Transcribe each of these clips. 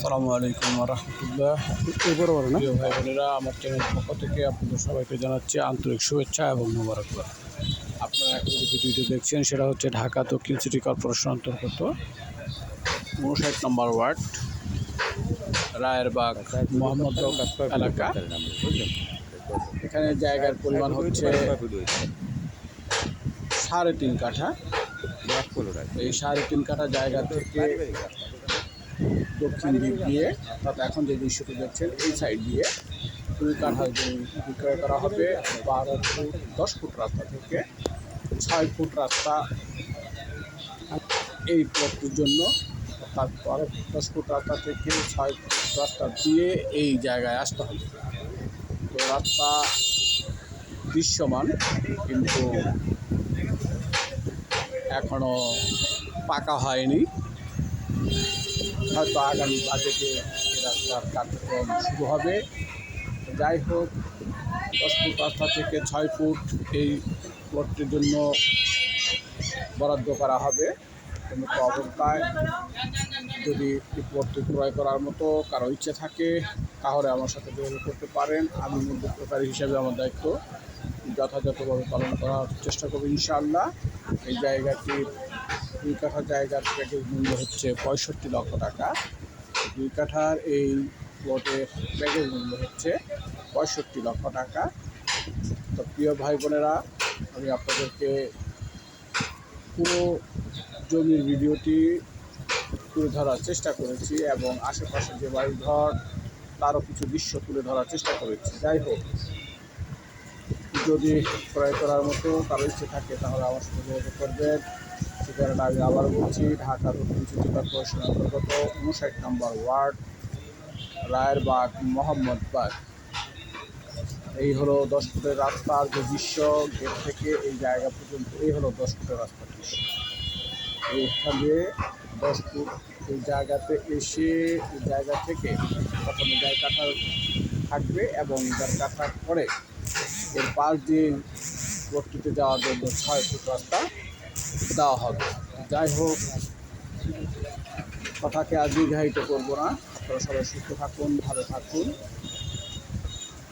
আসসালামু আলাইকুম রহমতুল্লাহ। প্রিয় ভাই বোনেরা, আমার চ্যানেল পক্ষ থেকে আপনাদের সবাইকে জানাচ্ছি আন্তরিক শুভেচ্ছা এবং মোবারকবাদ। আপনারা এখন যে ভিডিওটি দেখছেন সেটা হচ্ছে ঢাকা দক্ষিণ সিটি কর্পোরেশন অন্তর্গত 59 নম্বর ওয়ার্ড রায়েরবাগ মোহাম্মদবাগ এলাকা। এখানে জায়গার পরিমাণ হচ্ছে 3.5 কাঠা। এই 3.5 কাঠা জায়গা থেকে দক্ষিণ দিক দিয়ে, অর্থাৎ এখন যে দৃশ্যটি দেখছেন এই সাইড দিয়ে 2 কাঠা জমি বিক্রয় করা হবে। 10 ফুট রাস্তা থেকে 6 ফুট রাস্তা এই প্লটটির জন্য, অর্থাৎ 10 ফুট রাস্তা থেকে 6 ফুট রাস্তা দিয়ে এই জায়গায় আসতে হবে। তো রাস্তা দৃশ্যমান, কিন্তু এখনও পাকা হয়নি। হয়তো আগামী বাজেটে রাস্তার কার্যক্রম শুরু হবে। যাই হোক, 10 ফুট রাস্তা থেকে 6 ফুট এই প্লটটির জন্য বরাদ্দ করা হবে। কিন্তু অবস্থায় যদি এই প্লটটি ক্রয় করার মতো কারো ইচ্ছে থাকে তাহলে আমার সাথে যোগাযোগ করতে পারেন। আমি মধ্যস্থকারী হিসাবে আমার দায়িত্ব যথাযথভাবে পালন করার চেষ্টা করব ইনশাআল্লাহ। এই জায়গাটির 2 কাঠা জায়গার প্যাকেজ মূল্য হচ্ছে 65 লক্ষ টাকা। 2 কাঠার এই প্লটের প্যাকেজ মূল্য হচ্ছে 65 লক্ষ টাকা। তো প্রিয় ভাই বোনেরা, আমি আপনাদেরকে পুরো জমির ভিডিওটি তুলে ধরার চেষ্টা করেছি এবং আশেপাশে যে বাড়িঘর তারও কিছু দৃশ্য তুলে ধরার চেষ্টা করেছি। যাই হোক, যদি ক্রয় করার মতো কারো ইচ্ছে থাকে তাহলে আমার সাথে যোগাযোগ করবেন। ঠিকানাটা আমি আবার বলছি, ঢাকা দক্ষিণ সিটি কর্পোরেশন অন্তর্গত 59 নম্বর ওয়ার্ড রায়েরবাগ মোহাম্মদবাগ। এই হলো 10 ফুটের রাস্তার যে দৃশ্য, গেট থেকে এই জায়গা পর্যন্ত এই হলো 10 ফুটের রাস্তার দৃশ্য। এইখানে 10 ফুট এই জায়গাতে এসে এই জায়গা থেকে প্রথমে 1.5 কাঠা থাকবে এবং 1.5 কাঠার পরে এর পাশ দিয়ে ভর্তিতে যাওয়ার জন্য 6 ফুট রাস্তা দেওয়া হবে। যাই হোক, কথাকে আর দীর্ঘায়িত করবো না। আপনারা সবাই সুস্থ থাকুন, ভালো থাকুন,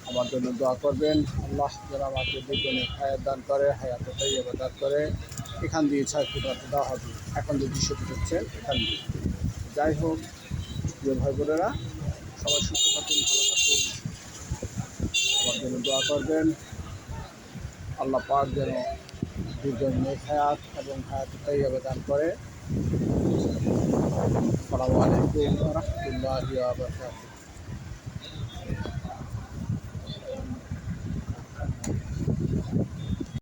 আমার জন্য দোয়া করবেন। আল্লাহ যেন আমাকে দুজনে হায়াত দান করে, হায়াতে তাইয়্যিবা দান করে। এখান দিয়ে 6 ফুট রাস্তা দেওয়া হবে, এখন যে দৃশ্যটি দেখছেন এখান দিয়ে। যাই হোক, প্রিয় ভাই বোনেরা, সবাই সুস্থ থাকুন, ভালো থাকুন, আমার জন্য দোয়া করবেন। আল্লাহ পাক যেন দুজনে হায়াত এবং হায়াতে তাইয়্যিবা দান করে। আসসালামু আলাইকুম ওয়া রাহমাতুল্লাহি ওয়া বারাকাতুহু।